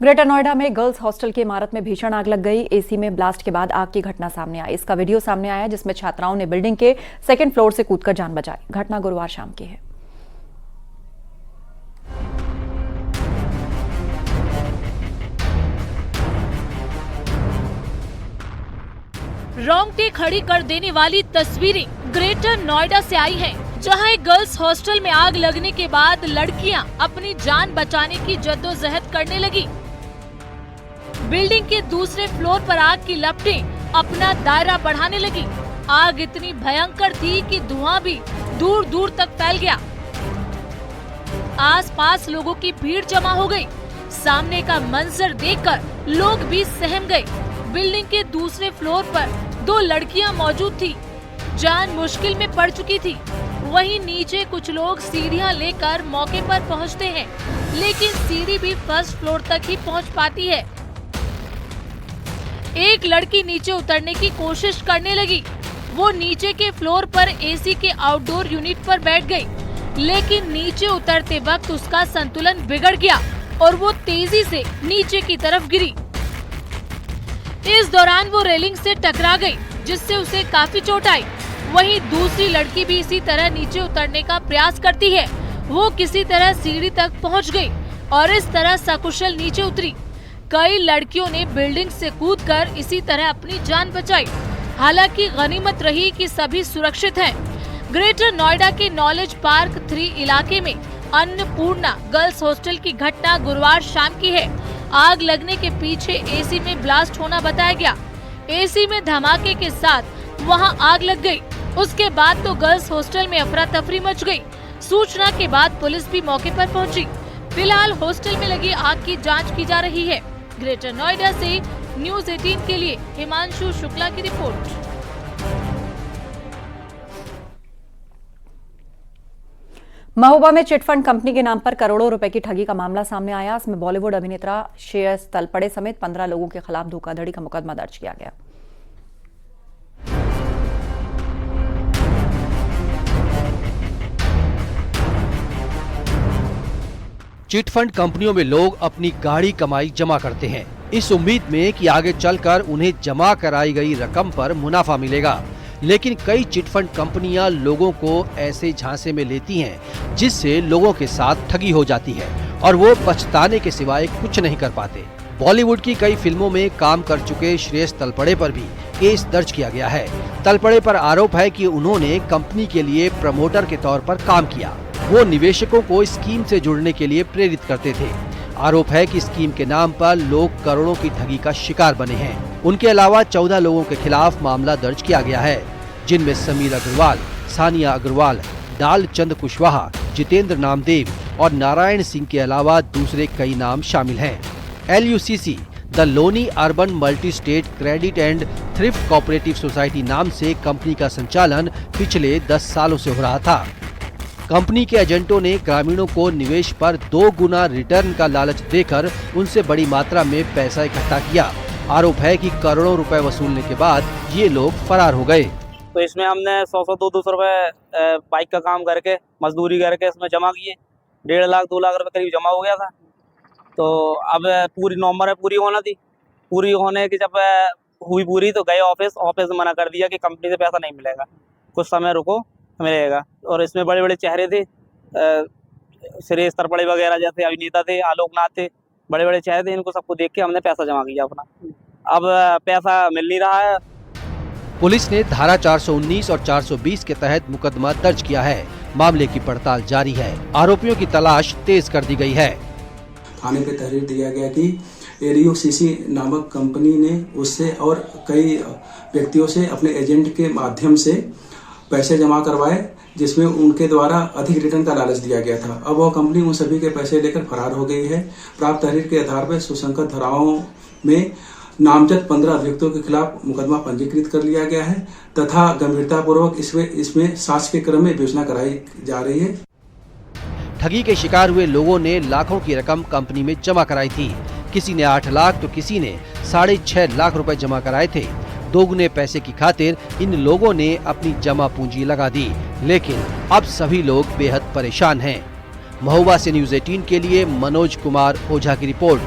Greater Noida में girls hostel की इमारत में भीषण आग लग गई। एसी में ब्लास्ट के बाद आग की घटना सामने आई। इसका वीडियो सामने आया जिसमें छात्राओं ने बिल्डिंग के सेकंड फ्लोर से कूदकर जान बचाई। घटना गुरुवार शाम की है। रोंगटे खड़ी कर देने वाली तस्वीरें ग्रेटर नोएडा से आई हैं, जहां एक गर्ल्स हॉस्टल में आग लगने के बाद लड़कियां अपनी जान बचाने की जद्दोजहद करने लगी। बिल्डिंग के दूसरे फ्लोर पर आग की लपटें अपना दायरा बढ़ाने लगी। आग इतनी भयंकर थी कि धुआं भी दूर दूर तक फैल गया। आसपास लोगों की भीड़ जमा हो गई। सामने का मंजर देखकर लोग भी सहम गए। बिल्डिंग के दूसरे फ्लोर पर 2 लड़कियां मौजूद थी। जान मुश्किल में पड़ चुकी थी। वहीं नीचे कुछ लोग सीढ़ियां लेकर मौके पर पहुंचते हैं, लेकिन सीढ़ी भी फर्स्ट फ्लोर तक ही पहुंच पाती है। एक लड़की नीचे उतरने की कोशिश करने लगी। वो नीचे के फ्लोर पर एसी के आउटडोर यूनिट पर बैठ गई, लेकिन नीचे उतरते वक्त उसका संतुलन बिगड़ गया और वो तेजी से नीचे की तरफ गिरी। इस दौरान वो रेलिंग से टकरा गई, जिससे उसे काफी चोट आई। वहीं दूसरी लड़की भी इसी तरह नीचे उतरने का प्रयास करती है। वो किसी तरह सीढ़ी तक पहुंच गई और इस तरह सकुशल नीचे उतरी। कई लड़कियों ने बिल्डिंग से कूदकर इसी तरह अपनी जान बचाई। हालांकि गनीमत रही कि सभी सुरक्षित हैं। ग्रेटर नोएडा के नॉलेज पार्क 3 इलाके में अन्नपूर्णा गर्ल्स हॉस्टल की घटना गुरुवार शाम की है। आग लगने के पीछे एसी में ब्लास्ट होना बताया गया। एसी में धमाके के साथ वहां आग लग गई। उसके बाद तो गर्ल्स हॉस्टल में अफरा तफरी मच गई। सूचना के बाद पुलिस भी मौके पर पहुंची। फिलहाल हॉस्टल में लगी आग की जांच की जा रही है। ग्रेटर नोएडा से न्यूज़ 18 के लिए हिमांशु शुक्ला की रिपोर्ट। महोबा में चिटफंड कंपनी के नाम पर करोड़ों रुपए की ठगी का मामला सामने आया। इसमें बॉलीवुड अभिनेता श्रेयस तलपड़े समेत 15 लोगों के खिलाफ धोखाधड़ी का मुकदमा दर्ज किया गया। चिटफंड कंपनियों में लोग अपनी गाढ़ी कमाई जमा करते हैं, इस उम्मीद में कि आगे चलकर उन्हें जमा कराई गई रकम पर मुनाफा मिलेगा। लेकिन कई चिटफंड कंपनियां लोगों को ऐसे झांसे में लेती हैं जिससे लोगों के साथ ठगी हो जाती है और वो पछताने के सिवाय कुछ नहीं कर पाते। बॉलीवुड की कई फिल्मों में काम कर चुके श्रेयस तलपड़े पर भी केस दर्ज किया गया है। तलपड़े पर आरोप है कि उन्होंने कंपनी के लिए प्रमोटर के तौर पर काम किया। वो निवेशकों को स्कीम से जुड़ने के लिए प्रेरित करते थे। आरोप है कि स्कीम के नाम पर लोग करोड़ों की ठगी का शिकार बने हैं। उनके अलावा 14 लोगों के खिलाफ मामला दर्ज किया गया है, जिनमें समीर अग्रवाल, सानिया अग्रवाल, डाल चंद कुशवाहा, जितेंद्र नामदेव और नारायण सिंह के अलावा दूसरे कई नाम शामिल हैं। LUCC the Loni urban multi state credit and thrift cooperative society नाम से कंपनी का संचालन पिछले 10 सालों से हो रहा था। कंपनी के एजेंटों ने ग्रामीणों को निवेश पर 2 गुना रिटर्न का लालच देकर उनसे बड़ी मात्रा में पैसा इकट्ठा किया। आरोप है कि करोड़ों रुपए वसूलने के बाद ये लोग फरार हो गए। तो इसमें हमने 100 200 रुपए बाइक का काम करके मजदूरी करके इसमें जमा किए। 1.5 लाख 2 लाख रुपए करीब जमा हो गया था। तो अब पूरी नवंबर में पूरी होना थी। पूरी होने की जब हुई पूरी तो गए ऑफिस ने मना कर दिया कि कंपनी से पैसा नहीं मिलेगा, कुछ समय रुको मिलेगा। और इसमें बड़े बड़े चेहरे थे, श्रेयस तलपड़े वगैरह जैसे अभिनेता थे, आलोकनाथ थे, बड़े बड़े चेहरे थे। इनको सबको देख के हमने पैसा जमा किया अपना। अब पैसा मिल नहीं रहा है। पुलिस ने धारा 419 और 420 के तहत मुकदमा दर्ज किया है। मामले की पड़ताल जारी है। आरोपियों की तलाश तेज कर दी गई है। थाने पे तहरीर दिया गया कि LUCC नामक कंपनी ने उससे और कई व्यक्तियों से अपने एजेंट के माध्यम से पैसे जमा करवाए, जिसमें उनके द्वारा अधिक रिटर्न का लालच दिया गया था। अब वह कंपनी उन सभी के पैसे लेकर फरार हो गई है। प्राप्त तहरीर के आधार पर सुसंगत धाराओं में नामजद 15 अभियुक्तों के खिलाफ मुकदमा पंजीकृत कर लिया गया है तथा गंभीरतापूर्वक इसमें साक्ष्य के क्रम में विवेचना कराई जा रही है। ठगी के शिकार हुए लोगों ने लाखों की रकम कंपनी में जमा कराई थी। किसी ने 8 लाख तो किसी ने 6.5 लाख रुपए जमा कराए थे। दोगुने पैसे की खातिर इन लोगों ने अपनी जमा पूंजी लगा दी, लेकिन अब सभी लोग बेहद परेशान हैं। महोबा से न्यूज़ 18 के लिए मनोज कुमार ओझा की रिपोर्ट।